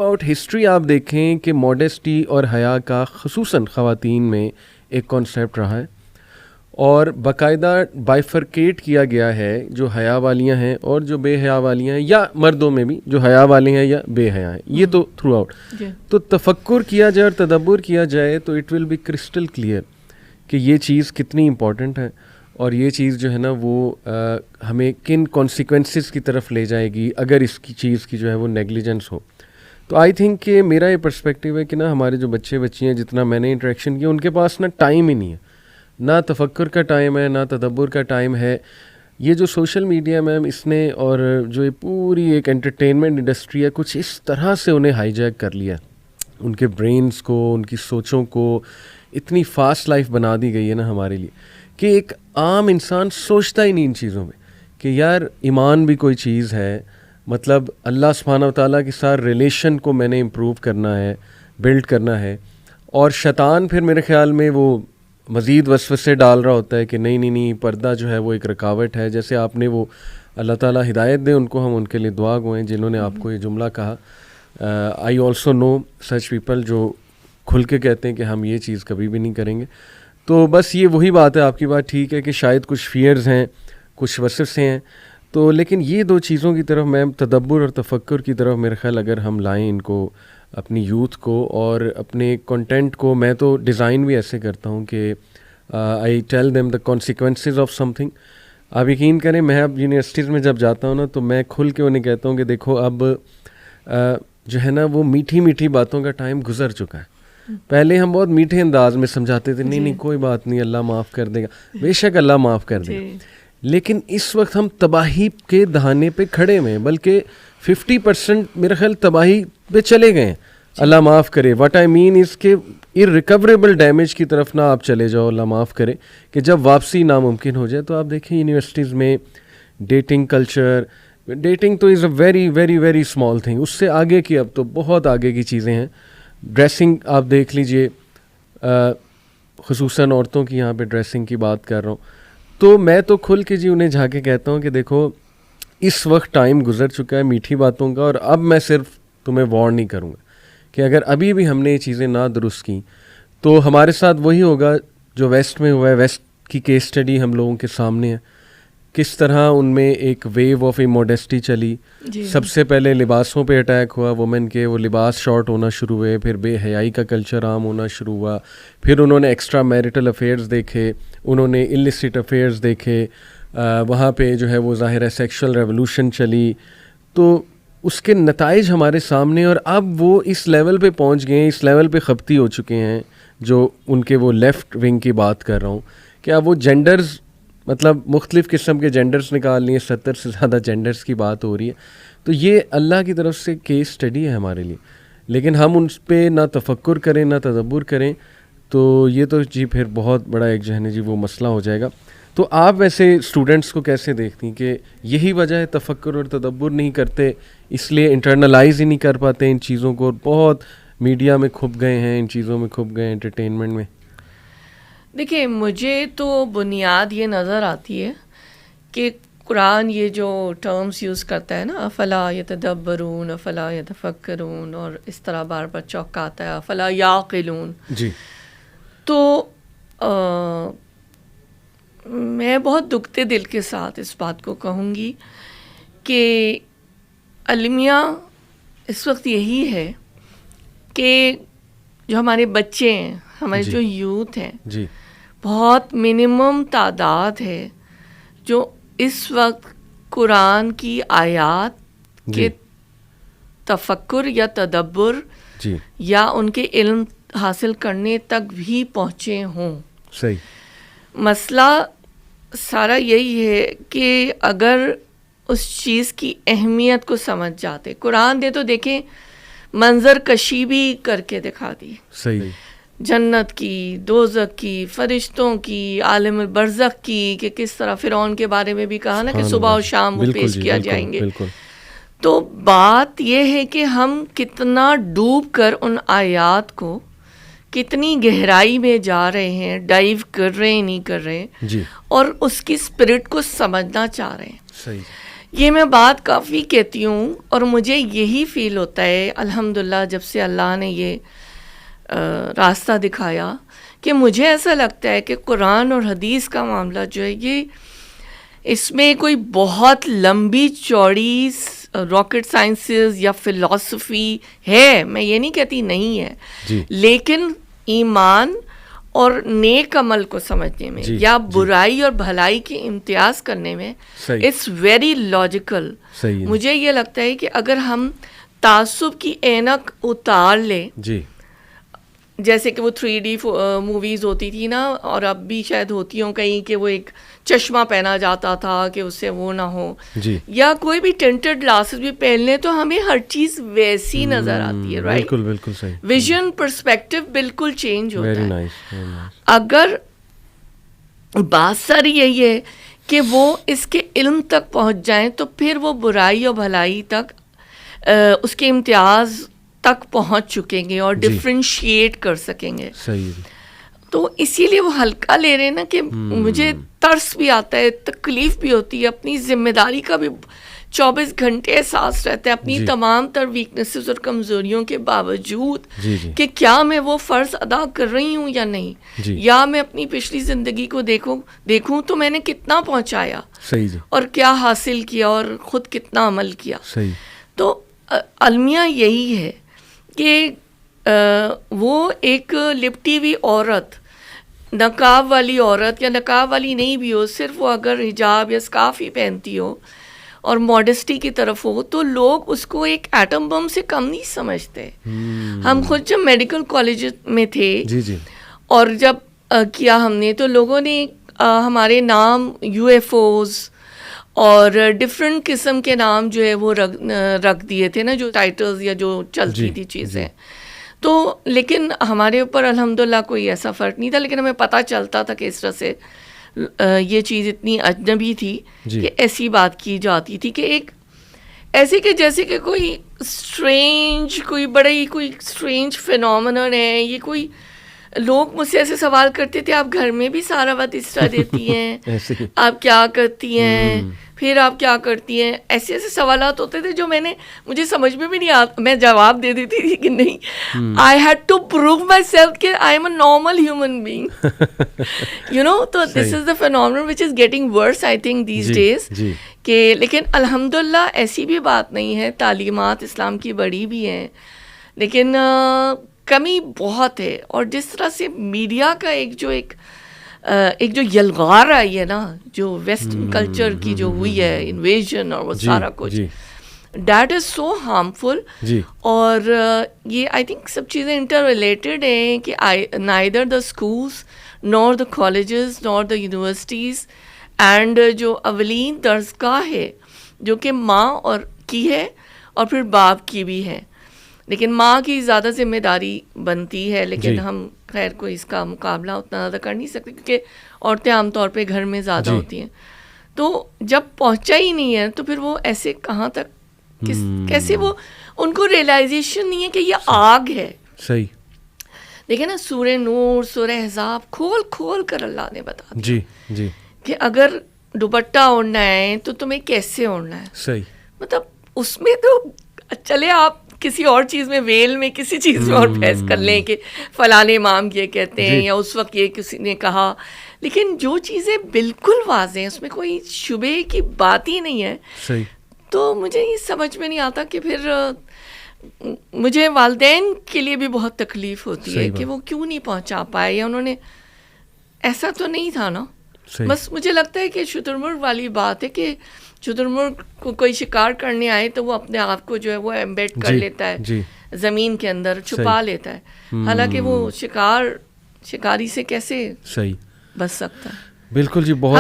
Out history آپ دیکھیں کہ ماڈیسٹی اور حیا کا خصوصاً خواتین میں ایک کانسیپٹ رہا ہے اور باقاعدہ بائیفرکیٹ کیا گیا ہے جو حیا والیاں ہیں اور جو بے حیا والیاں ہیں, یا مردوں میں بھی جو حیا والے ہیں یا بے حیا ہیں, یہ تو تھرو آؤٹ. تو تفکر کیا جائے اور تدبر کیا جائے تو it will be crystal clear کہ یہ چیز کتنی امپورٹنٹ ہے اور یہ چیز جو ہے نا وہ ہمیں کن کانسیکوینسز کی طرف لے جائے گی اگر اس کی چیز کی جو ہے وہ نیگلیجنس ہو. تو آئی تھنک کہ میرا یہ پرسپیکٹیو ہے کہ نا ہمارے جو بچے بچی ہیں جتنا میں نے انٹریکشن کیا ان کے پاس نا ٹائم ہی نہیں ہے, نہ تفکر کا ٹائم ہے نہ تدبر کا ٹائم ہے. یہ جو سوشل میڈیا میم اس نے اور جو یہ پوری ایک انٹرٹینمنٹ انڈسٹری ہے کچھ اس طرح سے انہیں ہائی جیک کر لیا, ان کے برینز کو, ان کی سوچوں کو اتنی فاسٹ لائف بنا دی گئی ہے نا ہمارے لیے کہ ایک عام انسان سوچتا ہی نہیں ان چیزوں میں کہ یار ایمان بھی کوئی چیز ہے, مطلب اللہ سبحانہ و تعالیٰ کے ساتھ ریلیشن کو میں نے امپروو کرنا ہے, بلڈ کرنا ہے. اور شیطان پھر میرے خیال میں وہ مزید وسوسے ڈال رہا ہوتا ہے کہ نہیں پردہ جو ہے وہ ایک رکاوٹ ہے. جیسے آپ نے وہ اللہ تعالیٰ ہدایت دے ان کو, ہم ان کے لیے دعا گوئیں جنہوں نے آپ کو یہ جملہ کہا. I also know such people جو کھل کے کہتے ہیں کہ ہم یہ چیز کبھی بھی نہیں کریں گے. تو بس یہ وہی بات ہے, آپ کی بات ٹھیک ہے کہ شاید کچھ فیئرز ہیں, کچھ وسوسے ہیں. تو لیکن یہ دو چیزوں کی طرف میں تدبر اور تفکر کی طرف میرے خیال اگر ہم لائیں ان کو, اپنی یوتھ کو اور اپنے کنٹینٹ کو, میں تو ڈیزائن بھی ایسے کرتا ہوں کہ I tell them the consequences of some thing. آپ یقین کریں میں اب یونیورسٹیز میں جب جاتا ہوں نا تو میں کھل کے انہیں کہتا ہوں کہ دیکھو اب جو ہے نا وہ میٹھی میٹھی باتوں کا ٹائم گزر چکا ہے. پہلے ہم بہت میٹھے انداز میں سمجھاتے تھے, نہیں کوئی بات نہیں, اللہ معاف کر دے گا. بے شک اللہ معاف کر دے گا, لیکن اس وقت ہم تباہی کے دہانے پہ کھڑے ہوئے ہیں, بلکہ 50% میرا خیال تباہی پہ چلے گئے ہیں. اللہ معاف کرے, واٹ آئی مین اس کے ارریکوریبل ڈیمیج کی طرف نہ آپ چلے جاؤ, اللہ معاف کرے, کہ جب واپسی ناممکن ہو جائے. تو آپ دیکھیں یونیورسٹیز میں ڈیٹنگ کلچر, ڈیٹنگ تو is a very very very small thing, اس سے آگے کی اب تو بہت آگے کی چیزیں ہیں. ڈریسنگ آپ دیکھ لیجئے, خصوصاً عورتوں کی یہاں پہ ڈریسنگ کی بات کر رہا ہوں, تو میں تو کھل کے انہیں جا کے کہتا ہوں کہ دیکھو اس وقت ٹائم گزر چکا ہے میٹھی باتوں کا, اور اب میں صرف تمہیں وارن نہیں کروں گا کہ اگر ابھی بھی ہم نے یہ چیزیں نہ درست کیں تو ہمارے ساتھ وہی ہوگا جو ویسٹ میں ہوا ہے. ویسٹ کی کیس اسٹڈی ہم لوگوں کے سامنے ہے, کس طرح ان میں ایک ویو آف اموڈیسٹی چلی. سب سے پہلے لباسوں پہ اٹیک ہوا, وومن کے وہ لباس شارٹ ہونا شروع ہوئے, پھر بے حیائی کا کلچر عام ہونا شروع ہوا, پھر انہوں نے ایکسٹرا میریٹل افیئرز دیکھے, انہوں نے السٹ افیئرز دیکھے, وہاں پہ جو ہے وہ ظاہر ہے سیکشل ریولوشن چلی. تو اس کے نتائج ہمارے سامنے, اور اب وہ اس لیول پہ پہنچ گئے ہیں, اس لیول پہ خبتی ہو چکے ہیں جو ان کے وہ لیفٹ ونگ کی بات کر رہا ہوں کہ اب وہ جینڈرز, مطلب مختلف قسم کے جینڈرز نکال لیے, 70 سے زیادہ جینڈرز کی بات ہو رہی ہے. تو یہ اللہ کی طرف سے کیس اسٹڈی ہے ہمارے لیے, لیکن ہم ان پہ نہ تفکر کریں نہ تدبر کریں تو یہ تو جی پھر بہت بڑا ایک جو ہے نا جی وہ مسئلہ ہو جائے گا. تو آپ ویسے اسٹوڈنٹس کو کیسے دیکھتی ہیں کہ یہی وجہ ہے تفکر اور تدبر نہیں کرتے, اس لیے انٹرنلائز ہی نہیں کر پاتے ان چیزوں کو, بہت میڈیا میں کھپ گئے ہیں, ان چیزوں میں کھپ گئے ہیں, انٹرٹینمنٹ میں؟ دیکھیں مجھے تو بنیاد یہ نظر آتی ہے کہ قرآن یہ جو ٹرمز یوز کرتا ہے نا, افلا یتدبرون, افلا یتفکرون, اور اس طرح بار بار چوکاتا ہے افلا یعقلون. جی تو میں بہت دکھتے دل کے ساتھ اس بات کو کہوں گی کہ المیہ اس وقت یہی ہے کہ جو ہمارے بچے ہیں, ہمارے جو یوتھ ہیں, جی بہت منیمم تعداد ہے جو اس وقت قرآن کی آیات کے تفکر یا تدبر یا ان کے علم حاصل کرنے تک بھی پہنچے ہوں. صحیح. مسئلہ سارا یہی ہے کہ اگر اس چیز کی اہمیت کو سمجھ جاتے, قرآن دے تو دیکھیں منظر کشی بھی کر کے دکھا دی. صحیح. جنت کی, دوزخ کی, فرشتوں کی, عالم البرزخ کی, کہ کس طرح فرعون کے بارے میں بھی کہا نا کہ صبح و شام وہ پیش کیا جائیں گے. تو بات یہ ہے کہ ہم کتنا ڈوب کر ان آیات کو, کتنی گہرائی میں جا رہے ہیں, ڈائیو کر رہے ہیں نہیں کر رہے, اور اس کی اسپرٹ کو سمجھنا چاہ رہے ہیں. صحیح. یہ میں بات کافی کہتی ہوں اور مجھے یہی فیل ہوتا ہے الحمدللہ جب سے اللہ نے یہ راستہ دکھایا کہ مجھے ایسا لگتا ہے کہ قرآن اور حدیث کا معاملہ جو ہے یہ اس میں کوئی بہت لمبی چوڑی راکٹ سائنسز یا فلسفی ہے، میں یہ نہیں کہتی نہیں ہے، جی. لیکن ایمان اور نیک عمل کو سمجھنے میں یا برائی اور بھلائی کے امتیاز کرنے میں اٹس ویری لاجیکل. مجھے یہ لگتا ہے کہ اگر ہم تعصب کی اینک اتار لیں، جی جیسے کہ وہ 3D موویز ہوتی تھی نا، اور اب بھی شاید ہوتی ہوں کہیں، کہ وہ ایک چشمہ پہنا جاتا تھا کہ اس سے وہ نہ ہو، یا کوئی بھی ٹینٹڈ گلاسز بھی پہن لیں تو ہمیں ہر چیز ویسی نظر آتی ہے، رائٹ؟ بالکل بالکل صحیح. ویژن پرسپیکٹو بالکل چینج ہوتا ہے. اگر بات ساری یہی ہے کہ وہ اس کے علم تک پہنچ جائیں تو پھر وہ برائی اور بھلائی تک اس کے امتیاز تک پہنچ چکیں گے اور ڈفرینشیٹ کر سکیں گے. تو اسی لیے وہ ہلکا لے رہے ہیں نا، کہ مجھے ترس بھی آتا ہے، تکلیف بھی ہوتی ہے، اپنی ذمہ داری کا بھی 24 گھنٹے احساس رہتا ہے، اپنی تمام تر ویکنیسز اور کمزوریوں کے باوجود کہ کیا میں وہ فرض ادا کر رہی ہوں یا نہیں، یا میں اپنی پچھلی زندگی کو دیکھوں تو میں نے کتنا پہنچایا اور کیا حاصل کیا اور خود کتنا عمل کیا. تو المیہ یہی ہے کہ وہ ایک لپٹی ہوئی عورت، نقاب والی عورت یا نقاب والی نہیں بھی ہو، صرف وہ اگر حجاب یا اسکارف ہی پہنتی ہو اور ماڈسٹی کی طرف ہو تو لوگ اس کو ایک ایٹم بم سے کم نہیں سمجھتے. ہم خود جب میڈیکل کالج میں تھے اور جب کیا ہم نے، تو لوگوں نے ہمارے نام UFOs اور ڈفرینٹ قسم کے نام جو ہے وہ رکھ دیے تھے نا، جو ٹائٹلز یا جو چلتی تھی چیزیں. تو لیکن ہمارے اوپر الحمدللہ کوئی ایسا فرق نہیں تھا، لیکن ہمیں پتہ چلتا تھا کہ اس طرح سے یہ چیز اتنی اجنبی تھی کہ ایسی بات کی جاتی تھی کہ ایک ایسے کہ جیسے کہ کوئی اسٹرینج، کوئی بڑا ہی کوئی اسٹرینج فینومینن ہے یہ. کوئی لوگ مجھ سے ایسے سوال کرتے تھے، آپ گھر میں بھی سارا وقت اس طرح دیتی ہیں، آپ کیا کرتی ہیں، پھر آپ کیا کرتی ہیں، ایسے ایسے سوالات ہوتے تھے جو مجھے سمجھ میں بھی نہیں آتا. میں جواب دے دیتی تھی کہ نہیں، I had to prove myself کہ I am a normal human being, you know. تو this is the phenomenon which is getting worse I think these days. کہ لیکن الحمدللہ ایسی بھی بات نہیں ہے، تعلیمات اسلام کی بڑی بھی ہیں، لیکن کمی بہت ہے. اور جس طرح سے میڈیا کا ایک جو یلغار آئی ہے نا، جو ویسٹرن کلچر کی جو ہوئی ہے انویژن اور وہ سارا کچھ، دیٹ از سو ہارمفل. اور یہ آئی تھنک سب چیزیں انٹر ریلیٹڈ ہیں کہ neither the schools Noor the colleges Noor the universities and جو اولین درسگاہ ہے جو کہ ماں اور کی ہے اور پھر باپ کی بھی ہے. لیکن ماں کی زیادہ ذمہ داری بنتی ہے، لیکن ہم خیر کوئی اس کا مقابلہ اتنا زیادہ کر نہیں سکتے کیونکہ عورتیں عام طور پہ گھر میں زیادہ ہوتی ہیں. تو جب پہنچا ہی نہیں ہے تو پھر وہ ایسے کہاں تک کیسے وہ ان کو ریئلائزیشن نہیں ہے کہ یہ آگ ہے. صحیح. دیکھیں نا، سورہ نور، سورہ احزاب کھول کر اللہ نے بتا دیا کہ اگر دوپٹہ اوڑھنا ہے تو تمہیں کیسے اوڑھنا ہے. صحیح. مطلب اس میں تو چلے آپ کسی اور چیز میں ویل میں کسی چیز میں اور بحث کر لیں کہ فلاں امام یہ کہتے ہیں یا اس وقت یہ کسی نے کہا، لیکن جو چیزیں بالکل واضح ہیں اس میں کوئی شبہ کی بات ہی نہیں ہے. صحیح. تو مجھے یہ سمجھ میں نہیں آتا کہ پھر مجھے والدین کے لیے بھی بہت تکلیف ہوتی ہے کہ وہ کیوں نہیں پہنچا پائے، یا انہوں نے ایسا تو نہیں تھا نا. بس مجھے لگتا ہے کہ شترمرغ والی بات ہے کہ شترمرغ کو کوئی شکار کرنے آئے تو وہ اپنے آپ کو جو ہے وہ ایمبیڈ کر لیتا ہے زمین کے اندر، چھپا لیتا ہے، حالانکہ وہ شکاری سے کیسے بچ سکتا ہے. بالکل جی. بہت